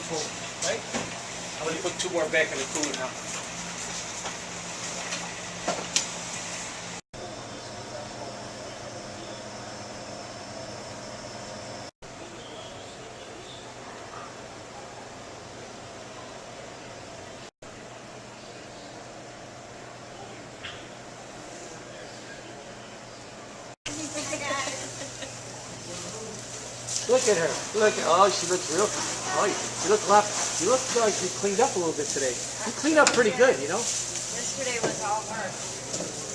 full, right? I'm going to put 2 more back in the cooler now. Look at her. Look. Oh, she looks real. Oh, you look a lot. You look like you cleaned up a little bit today. You cleaned up pretty good, you know. Yesterday was all work.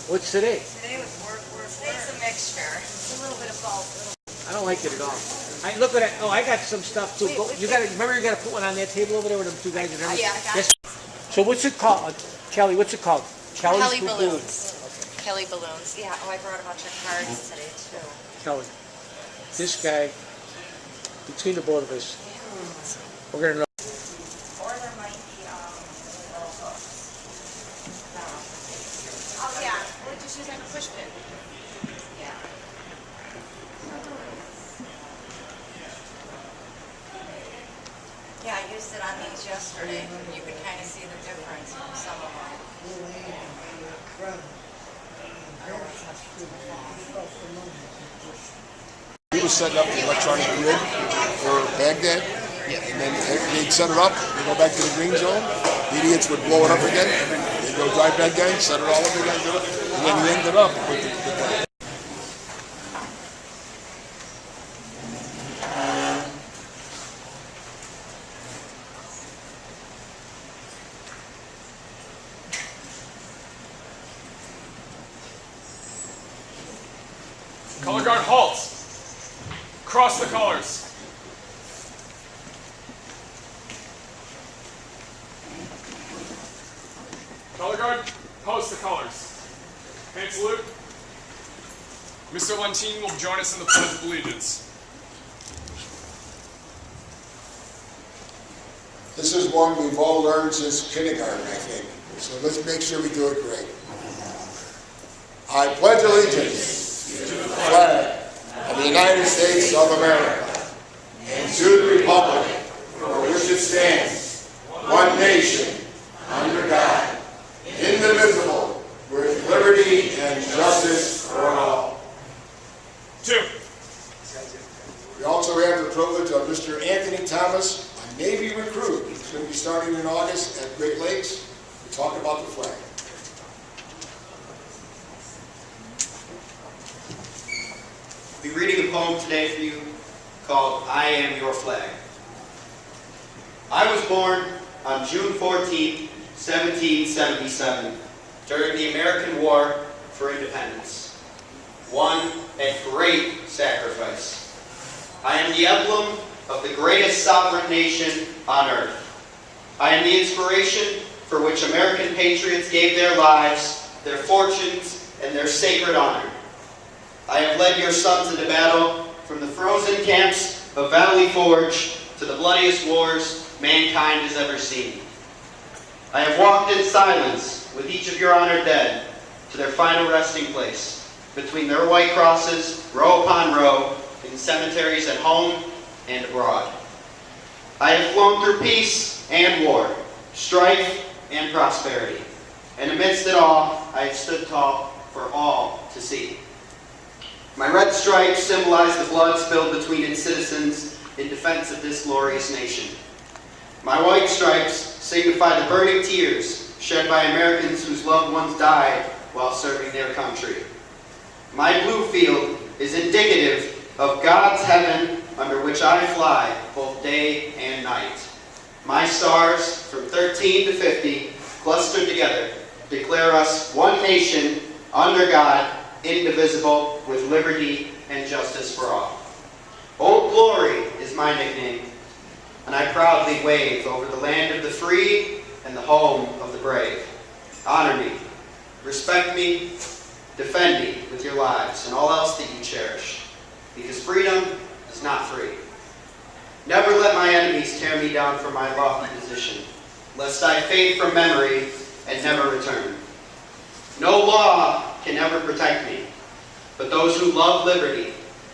What's today? Today was work. Today's a mixture. It's a little bit of both. I don't like it at all. I look at it. Oh, I got some stuff too. You got to remember. You got to put one on that table over there with them 2 guys and everything. Yeah, I got it. So what's it called, Kelly? What's it called? Kelly balloons. Okay. Kelly balloons. Yeah. Oh, I brought a bunch of cards today too. Kelly, this guy. Between the both of us, we're going to know. Or there might be little hooks. Oh yeah, we'll just use like a push pin. Yeah. Yeah, I used it on these yesterday. You could kind of see the difference from some of them. He was setting up the electronic grid for Baghdad, and then they'd set it up, they'd go back to the green zone, the idiots would blow it up again, they'd go drive Baghdad, set it all up again, and then he ended up with the Color guard halt. Cross the colors. Color guard, post the colors. Hand salute. Mr. Luncheon will join us in the Pledge of Allegiance. This is one we've all learned since kindergarten, I think. So let's make sure we do it great. I pledge allegiance to the flag of the United States of America and to the republic for which it stands, one nation, under God, indivisible, with liberty and justice for all. 2. We also have the privilege of Mr. Anthony Thomas, a Navy recruit. He's going to be starting in August at Great Lakes to talk about the flag. I'll be reading a poem today for you called I Am Your Flag. I was born on June 14, 1777, during the American War for Independence, won at great sacrifice. I am the emblem of the greatest sovereign nation on earth. I am the inspiration for which American patriots gave their lives, their fortunes, and their sacred honor. I have led your sons into battle from the frozen camps of Valley Forge to the bloodiest wars mankind has ever seen. I have walked in silence with each of your honored dead to their final resting place, between their white crosses, row upon row, in cemeteries at home and abroad. I have flown through peace and war, strife and prosperity, and amidst it all, I have stood tall for all to see. My red stripes symbolize the blood spilled between its citizens in defense of this glorious nation. My white stripes signify the burning tears shed by Americans whose loved ones died while serving their country. My blue field is indicative of God's heaven under which I fly both day and night. My stars, from 13 to 50, clustered together, declare us one nation under God, indivisible, with liberty and justice for all. Old Glory is my nickname, and I proudly wave over the land of the free and the home of the brave. Honor me, respect me, defend me with your lives and all else that you cherish, because freedom is not free. Never let my enemies tear me down from my lofty position, lest I fade from memory and never return. No law can ever protect me, but those who love liberty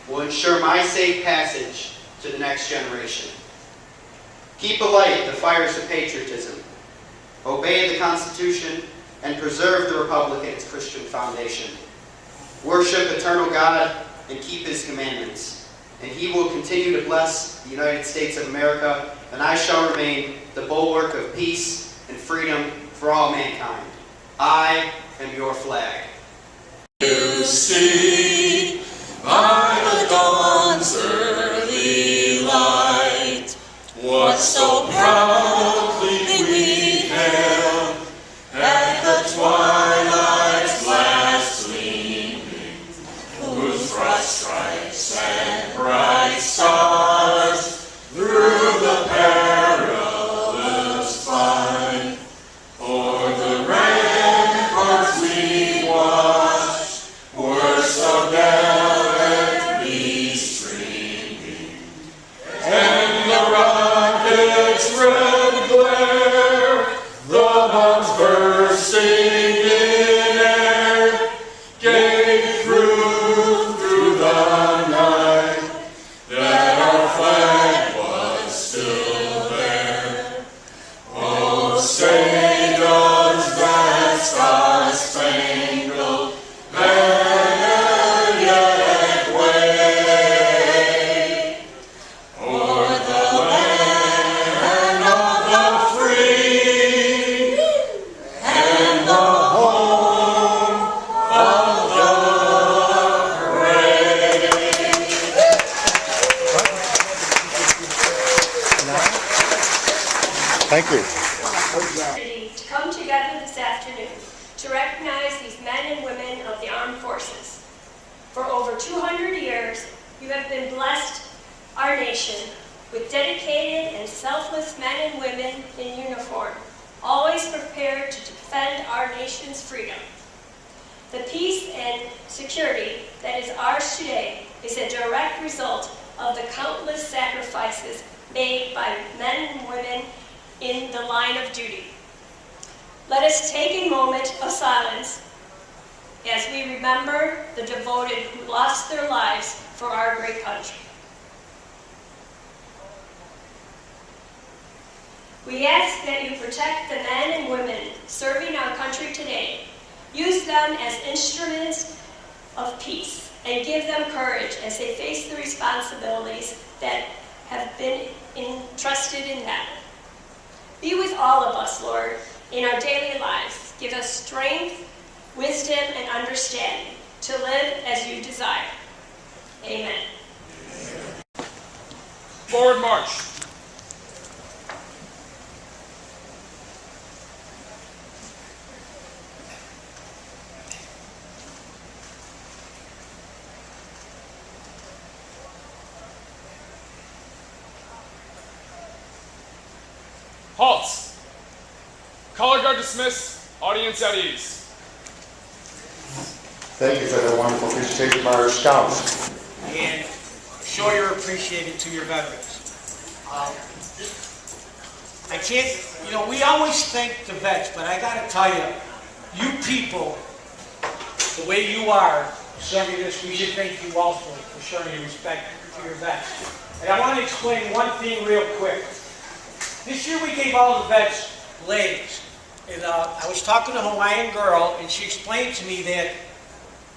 will ensure my safe passage to the next generation. Keep alight the fires of patriotism. Obey the Constitution and preserve the Republic and its Christian foundation. Worship eternal God and keep His commandments. And He will continue to bless the United States of America, and I shall remain the bulwark of peace and freedom for all mankind. I am your flag. You see, by the dawn's early light, what so proudly we hailed at the twilight's last gleaming, whose broad stripes and bright stars through the perilous fight, o'er the ramparts we watched, were so gallantly streaming, and the rocket's red glare, the bombs bursting in air, gave proof through the night that our flag was still there. Oh, say does that star-spangled banner yet wave o'er the land of the free and the home of the brave? Thank you. To come together this afternoon to recognize these men and women of the armed forces. For over 200 years, you have been blessed, our nation, with dedicated and selfless men and women in uniform, always prepared to defend our nation's freedom. The peace and security that is ours today is a direct result of the countless sacrifices made by men and women in the line of duty. Let us take a moment of silence as we remember the devoted who lost their lives for our great country. We ask that you protect the men and women serving our country today. Use them as instruments of peace and give them courage as they face the responsibilities that have been entrusted in them. Be with all of us, Lord, in our daily lives. Give us strength, wisdom, and understanding to live as you desire. Amen. Forward march. Halts. Color guard dismissed. Audience at ease. Thank you for that wonderful presentation by our scouts. And show your appreciation to your veterans. I can't, we always thank the vets, but I gotta tell you, you people, the way you are serving this, we should thank you also for showing your respect to your vets. And I want to explain one thing real quick. This year we gave all the vets legs. And I was talking to a Hawaiian girl, and she explained to me that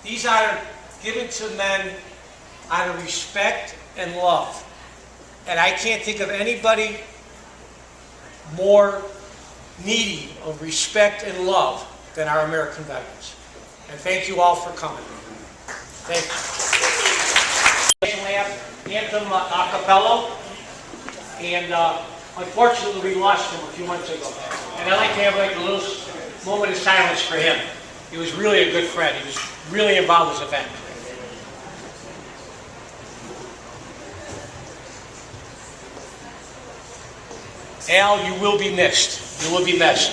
these are given to men out of respect and love. And I can't think of anybody more needy of respect and love than our American veterans. And thank you all for coming. Thank you. Anthem a cappella, and unfortunately we lost him a few months ago. And I'd like to have like a little moment of silence for him. He was really a good friend. He was really involved in this event. Al, you will be missed. You will be missed.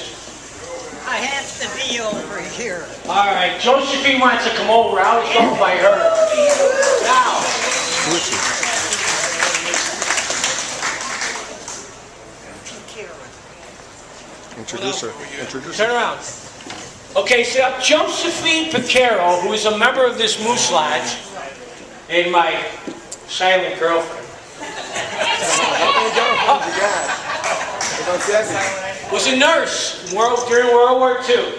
I have to be over here. All right, Josephine wants to come over. I was told by her. Now. Introduce her. Turn around. Okay, so Josephine Picaro, who is a member of this Moose Lodge, and my silent girlfriend. Was a nurse during World War II.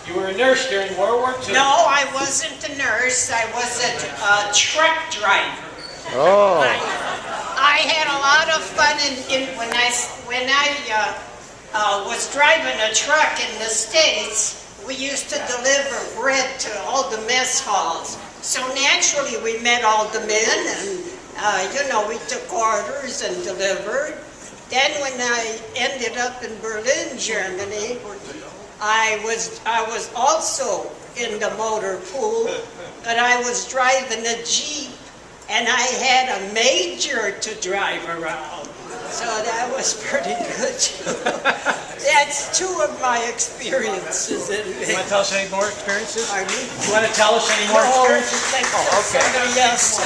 You were a nurse during World War II? No, I wasn't a nurse. I was a truck driver. Oh. I had a lot of fun when I was driving a truck in the States. We used to deliver bread to all the mess halls. So naturally we met all the men and, we took orders and delivered. Then when I ended up in Berlin, Germany, I was also in the motor pool, but I was driving a Jeep and I had a major to drive around. So that was pretty good too. That's two of my experiences. You want to tell us any more experiences? Pardon me? You want to tell us any more experiences? Okay. Yes.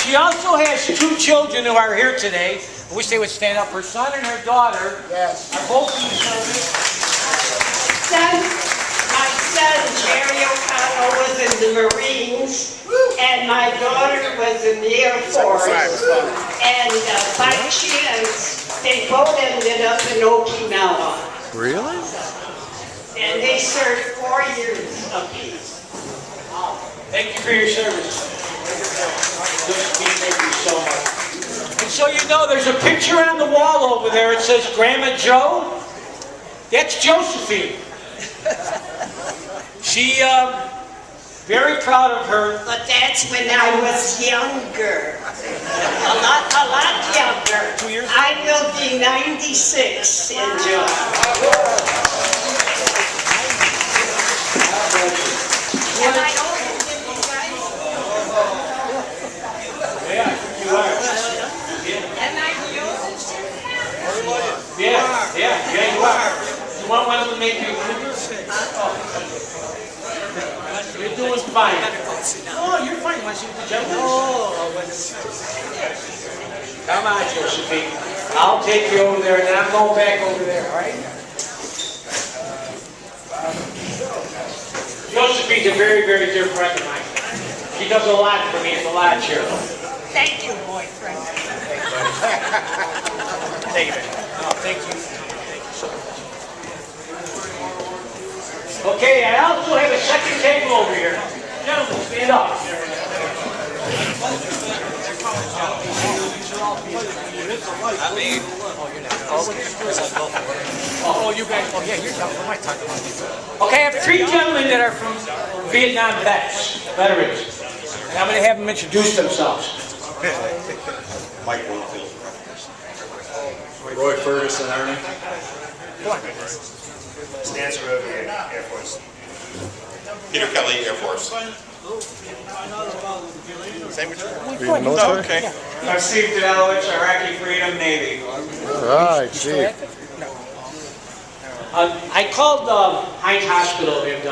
She also has two children who are here today. I wish they would stand up. Her son and her daughter are both in the service. My son, Jerry O'Connell, was in the Marines, and my daughter was in the Air Force. And by chance, they both ended up in Okinawa. Really? And they served 4 years apiece. Thank you for your service. Thank you so much. And so you know, there's a picture on the wall over there. It says Grandma Joe. That's Josephine. She, very proud of her. But that's when I was younger. A lot younger. 2 years? I will be 96 in June. Am I older than you guys? Yeah, you are. Am I the oldest? Yeah, you are. You want one of them to make you You're doing fine. Oh, you're fine. Want to see the gentleman? Come on, Josephine. I'll take you over there, and then I'm going back over there, all right? Josephine's a very, very dear friend of mine. She does a lot for me as a lodge here. Thank you, boyfriend. Thank you, man. Oh, thank you. Thank you so much. Okay, I also have a second table over here. Gentlemen, stand up. Oh, you guys. Oh, yeah, you're talking. What am I talking about? Okay, I have three gentlemen that are from Vietnam veterans. And I'm going to have them introduce themselves. Mike Winfield. Roy Ferguson, Army. Stan Serovia, Air Force. Peter Kelly, Air Force. Same with you? Military? Okay. I'm Steve Danilowicz, Iraqi Freedom Navy. Right, gee. I called Heinz Hospital, and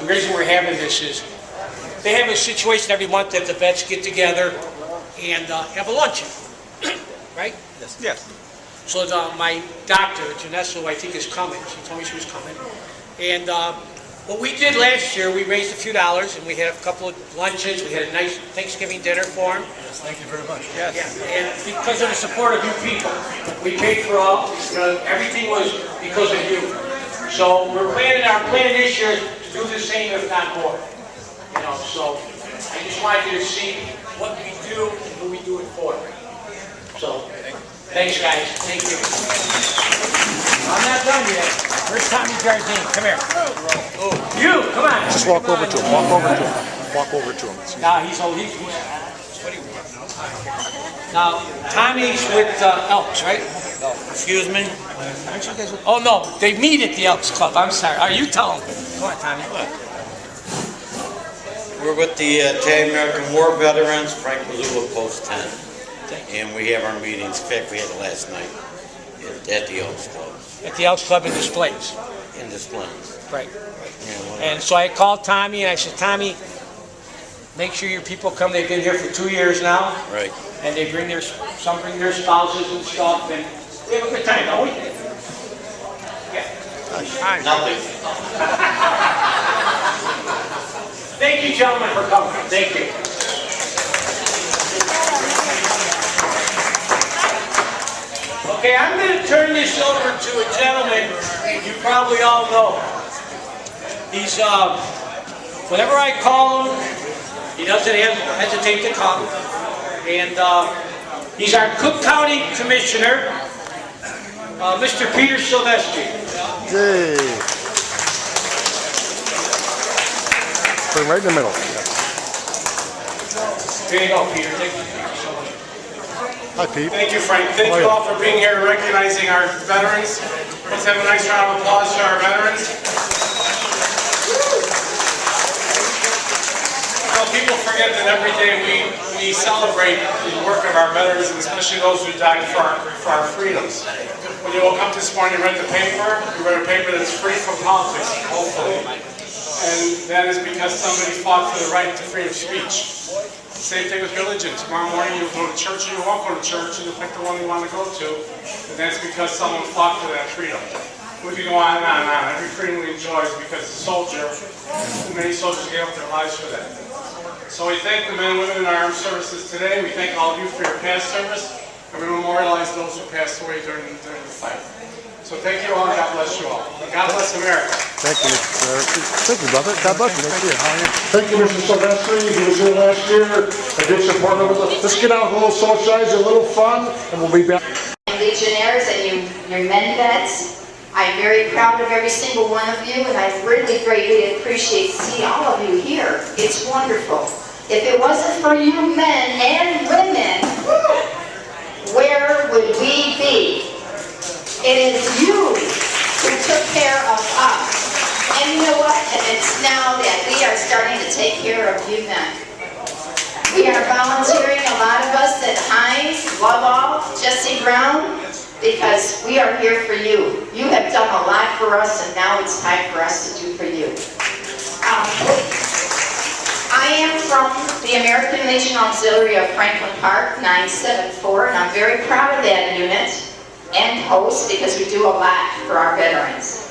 the reason we're having this is they have a situation every month that the vets get together and have a luncheon, right? Yes. So my doctor, Janessa, who I think is coming, she told me she was coming. And what we did last year, we raised a few dollars, and we had a couple of luncheons. We had a nice Thanksgiving dinner for them. Yes, thank you very much. Yeah, and because of the support of you people, we paid for all. Everything was because of you. So our plan this year is to do the same, if not more. So I just wanted you to see what we do and who we do it for. So thanks, guys. Thank you. I'm not done yet. Where's Tommy Jardine? Come here. You, come on. Just walk over to him. Walk over to him. Walk over to him. Now he's Now Tommy's with Elks, right? Excuse me. Aren't you guys? Oh no, they meet at the Elks Club. I'm sorry. Are you tell them? Come on, Tommy. We're with the Italian American War Veterans, Frank Missoula Post 10. And we have our meetings. In fact, we had it last night at the Elks Club. At the Elks Club in Displays. In Displays. Right. Yeah, And so I called Tommy and I said, Tommy, make sure your people come. They've been here for 2 years now. Right. And they bring some bring their spouses and stuff, and we have a good time, don't we? Yeah. Nothing. Thank you, gentlemen, for coming. Thank you. Okay, I'm going to turn this over to a gentleman you probably all know. He's, whenever I call him, he doesn't hesitate to come. And he's our Cook County Commissioner, Mr. Peter Silvestri. Yay. Put him right in the middle. Here you go, Peter. Thank you so much. Hi, Pete. Thank you, Frank. Thank you all for being here and recognizing our veterans. Let's have a nice round of applause for our veterans. Well, people forget that every day we celebrate the work of our veterans, and especially those who died for our freedoms. When you woke up this morning, you read the paper. You read a paper that's free from politics, hopefully. And that is because somebody fought for the right to freedom of speech. Same thing with religion. Tomorrow morning you'll go to church or you won't go to church, and you'll pick the one you want to go to. And that's because someone fought for that freedom. We can go on and on and on. Every freedom we enjoy is because the soldier, many soldiers gave up their lives for that. So we thank the men and women in our armed services today. We thank all of you for your past service. And we memorialize those who passed away during the fight. So thank you all, and God bless you all. And God bless America. Thank you, Mr. Thank you, brother. God bless you. Thank you. Thank you, Mr. Silvestri. He was here last year. I did support him. Let's get out, a little socialize, a little fun, and we'll be back. Legionnaires and your men vets, I'm very proud of every single one of you, and I really greatly appreciate seeing all of you here. It's wonderful. If it wasn't for you men and women, where would we be? It is you who took care of us. And you know what? And it's now that we are starting to take care of you men. We are volunteering, a lot of us at Hines, Love All, Jesse Brown, because we are here for you. You have done a lot for us, and now it's time for us to do for you. I am from the American Legion Auxiliary of Franklin Park, 974, and I'm very proud of that unit and host because we do a lot for our veterans.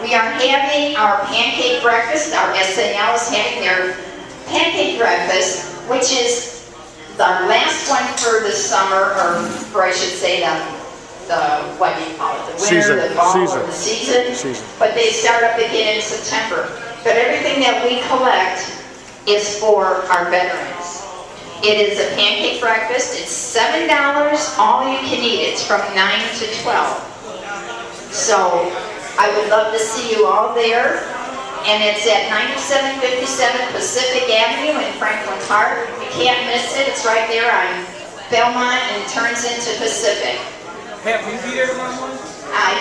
We are having our pancake breakfast. Our SAL is having their pancake breakfast, which is the last one for the summer, or I should say the what do you call it? The winter, the fall, or the season. But they start up again in September. But everything that we collect is for our veterans. It is a pancake breakfast. It's $7, all you can eat. It's from 9 to 12. So I would love to see you all there. And it's at 9757 Pacific Avenue in Franklin Park. You can't miss it. It's right there on Belmont and turns into Pacific. Pat, will you be there tomorrow morning?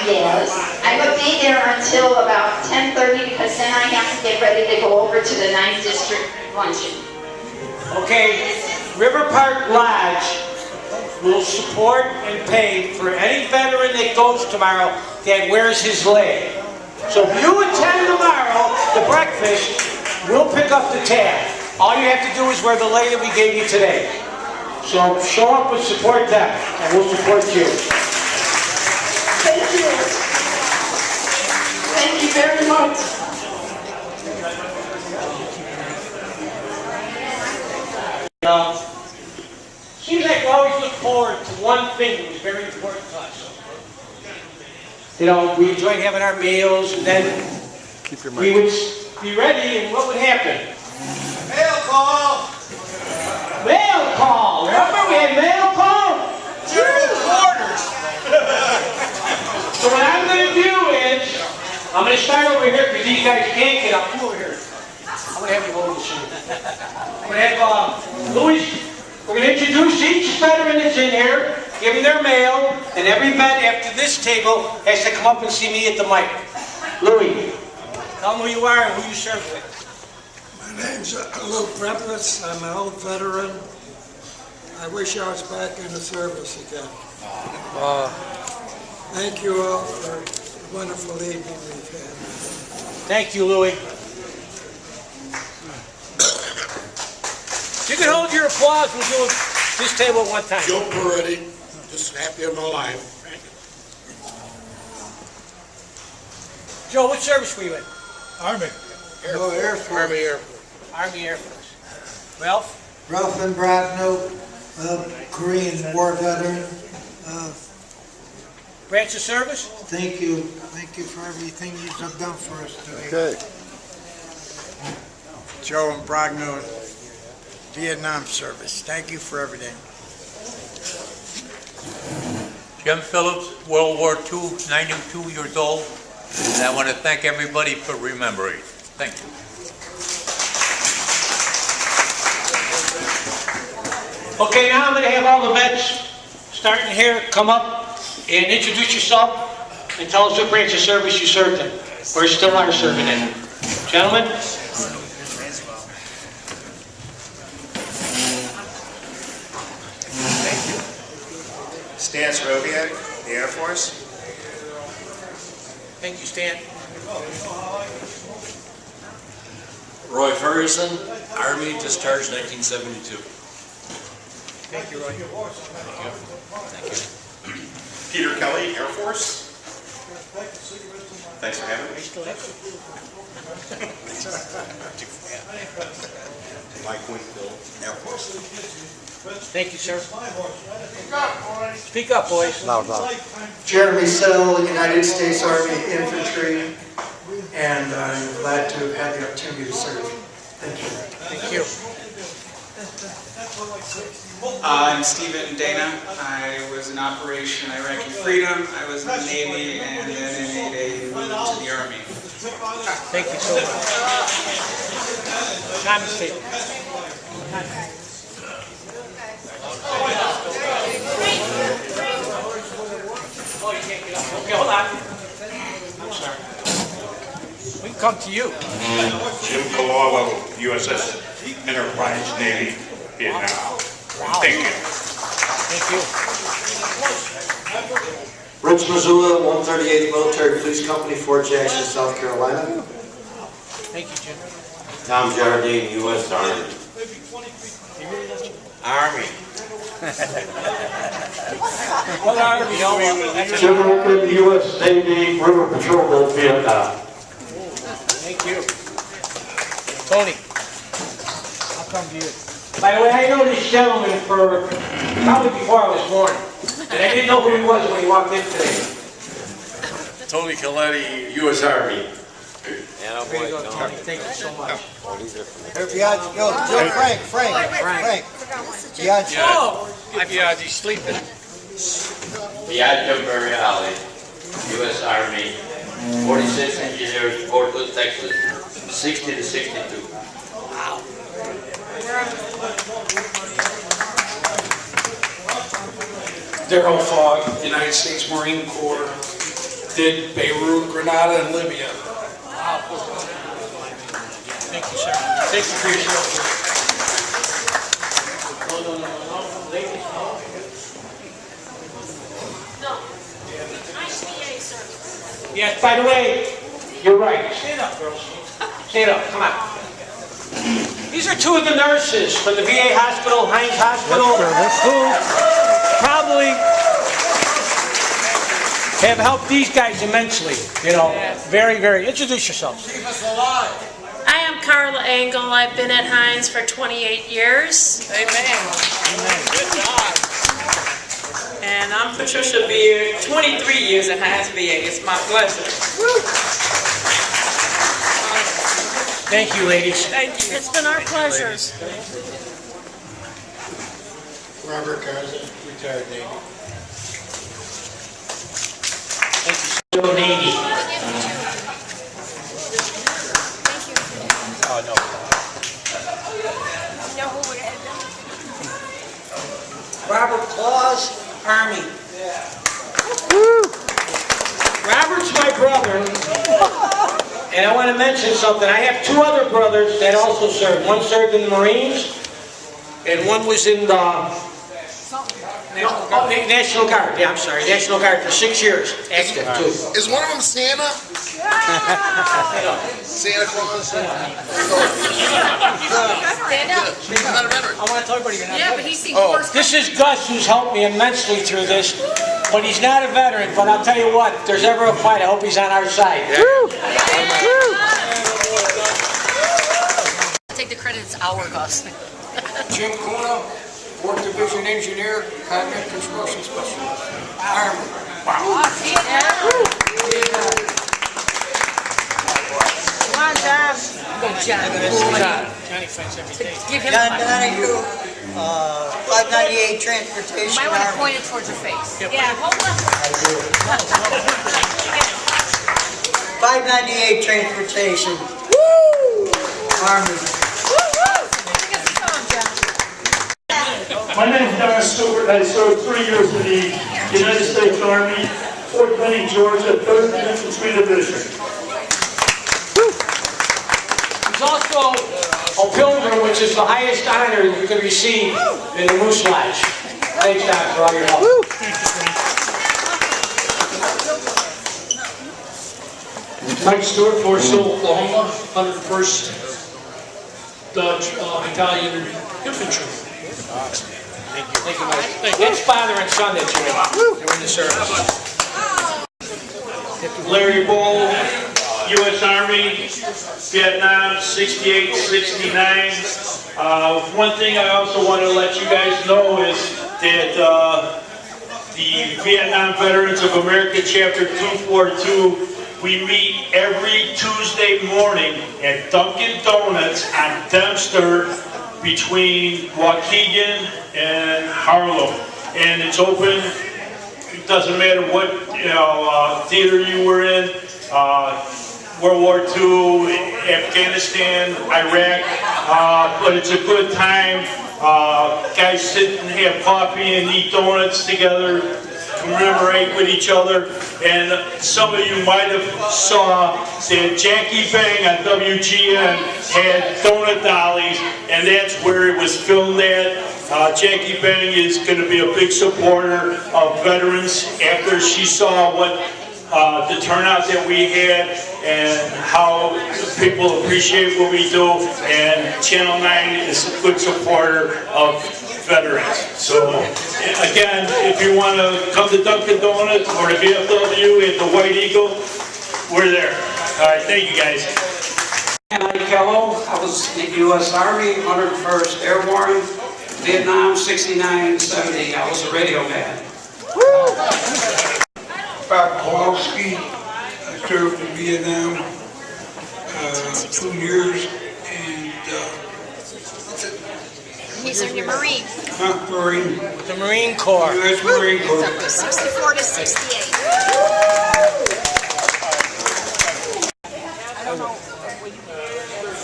Yes. I will be there until about 10:30 because then I have to get ready to go over to the 9th District Luncheon. Okay, River Park Lodge will support and pay for any veteran that goes tomorrow that wears his leg. So if you attend tomorrow, the breakfast, we'll pick up the tab. All you have to do is wear the leg that we gave you today. So show up and support them, and we'll support you. Thank you. Thank you very much. Seems like we always look forward to one thing that was very important to us. You know, we enjoyed having our meals, and then we would be ready, and what would happen? Mail call! Mail call! Remember we had mail call? General quarters! So what I'm going to do is, I'm going to start over here because these guys can't get up. Come over here. I'm going to have you hold the shoe. I'm going to have Louis, we're going to introduce each veteran that's in here, give them their mail, and every vet after this table has to come up and see me at the mic. Louis, tell them who you are and who you serve with. My name's Luke Brempnitz. I'm an old veteran. I wish I was back in the service again. Thank you all for the wonderful evening we've had. Thank you, Louis. You can hold your applause. We'll do this table at one time. Joe Peretti, just happy I'm alive. Joe, what service were you in? Army. Air Force. Army Air Force. Army Air Force. Ralph? Ralph and Bratno, Korean War veteran. Branch of service? Thank you. Thank you for everything you've done for us today. Okay. Joe and Brogno, Vietnam service. Thank you for everything. Jim Phillips, World War II, 92 years old, and I want to thank everybody for remembering. Thank you. Okay, now I'm going to have all the vets starting here come up and introduce yourself and tell us what branch of service you served in, or still are serving in. Gentlemen? Stan Sroviak, the Air Force. Thank you, Stan. Roy Ferguson, Army, discharged 1972. Thank you, Roy. Thank you. Peter Kelly, Air Force. Thanks for having me. Mike Winfield, Air Force. Thank you, sir. Speak up, boys. Loud, loud. Jeremy Sell, United States Army Infantry, and I'm glad to have had the opportunity to serve. Thank you. Thank you. I'm Stephen Dana. I was in Operation Iraqi Freedom. I was in the Navy, and then I made a move to the Army. Thank you so much. Time to speak. Oh, you can't get up. Okay, hold on. I'm sorry. We can come to you. Jim Kalala, USS Enterprise, Navy, Vietnam. Wow. Thank you. Thank you. Rich Missoula, 138th Military Police Company, Fort Jackson, South Carolina. Thank you, Jim. Tom Jardine, U.S. Army. Army. What Army? Jim Wilkin, U.S. Navy, River Patrol, Vietnam. Thank you. Tony, I'll come to you. By the way, I know this gentleman for probably before I was born, and I didn't know who he was when he walked in today. Tony Coletti, U.S. Army. There you go, Tony. Thank you so much. Frank. Oh, he's sleeping. Biagio Berreali, U.S. Army, 46 engineers, Fort Hood, Texas, 60 to 62. Wow. Daryl Fogg, United States Marine Corps, did Beirut, Grenada, and Libya. Wow. Thank you, sir. Thank you for your service. No. Ladies, yes, by the way, you're right. Stand up, girls. Stand up, come on. These are two of the nurses from the VA hospital, Heinz Hospital, who probably have helped these guys immensely. You know, very, very. Introduce yourselves. Keep us alive. I am Carla Engel. I've been at Heinz for 28 years. Amen. Good job. And I'm Patricia Beard, 23 years at Heinz VA. It's my pleasure. Thank you, ladies. Thank you. It's been our pleasure. Robert Garza, retired Navy. Thank you, still Navy. Oh, no. Robert Claus, Army. Woo! Robert's my brother, and I want to mention something. I have two other brothers that also served. One served in the Marines, and one was in the National Guard. Yeah, I'm sorry, National Guard for 6 years. Active too. Is one of them Santa? Santa Claus? Stand up. I want to tell everybody you're not. Yeah, but he's seen first. This is Gus, who's helped me immensely through this, but he's not a veteran. But I'll tell you what, if there's ever a fight, I hope he's on our side. Take the credit, it's our Gus. Jim Kuna, 4th Division Engineer, Combat Construction Specialist. Army. Wow. Come on, John. Go, John. Johnny fights every day. Give him John Donahue, 598 Transportation. You might want to Army. point it towards your face. Yeah, hold on. 598 Transportation. Woo! Army. My name is Don Stewart. I served 3 years in the United States Army, Fort Benning, Georgia, 3rd Infantry Division. He's also a pilgrim, which is the highest honor you can receive in the Moose Lodge. Thanks, Don, for all your help. Mike Stewart, Fort Sill, Oklahoma, 101st Dodge Battalion Infantry. Thank you, Mike. That's father and son that you're in the service. Larry Bull, U.S. Army, Vietnam, 68, 69. One thing I also want to let you guys know is that the Vietnam Veterans of America Chapter 242, we meet every Tuesday morning at Dunkin' Donuts on Dempster between Waukegan and Harlem. And it's open. It doesn't matter what theater you were in, World War II, Afghanistan, Iraq, but it's a good time. Guys sit and have coffee and eat donuts together, commemorate with each other. And some of you might have saw that Jackie Bang on WGN had donut dollies, and that's where it was filmed at. Jackie Bang is going to be a big supporter of veterans after she saw what the turnout that we had and how people appreciate what we do, and Channel 9 is a good supporter of veterans. So again, if you want to come to Dunkin' Donuts or the VFW at the White Eagle, we're there. All right, thank you guys. Mike Kello, I was in the U.S. Army, 101st Airborne, Vietnam, 69 70. I was a radio man. Bob Kowalski, I served in Vietnam 2 years, and He's in the Marine. Marine. The Marine Corps. U.S. Marine Corps. 64 to 68.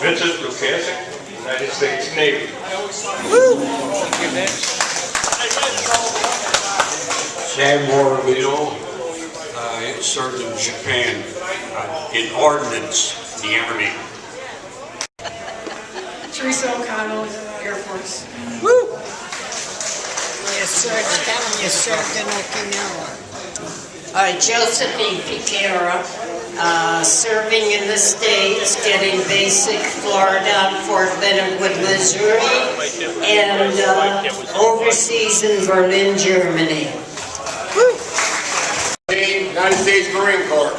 Vincent Lukasik, United States Navy. Sam Morabito, served in Japan in ordnance, the Army. Teresa O'Connell, Air Force. Woo! Yes, sir. You served in Okinawa. Josephine Piquera, serving in the States, getting basic Florida, Fort Benning, Missouri, and overseas in Berlin, Germany. United States Marine Corps.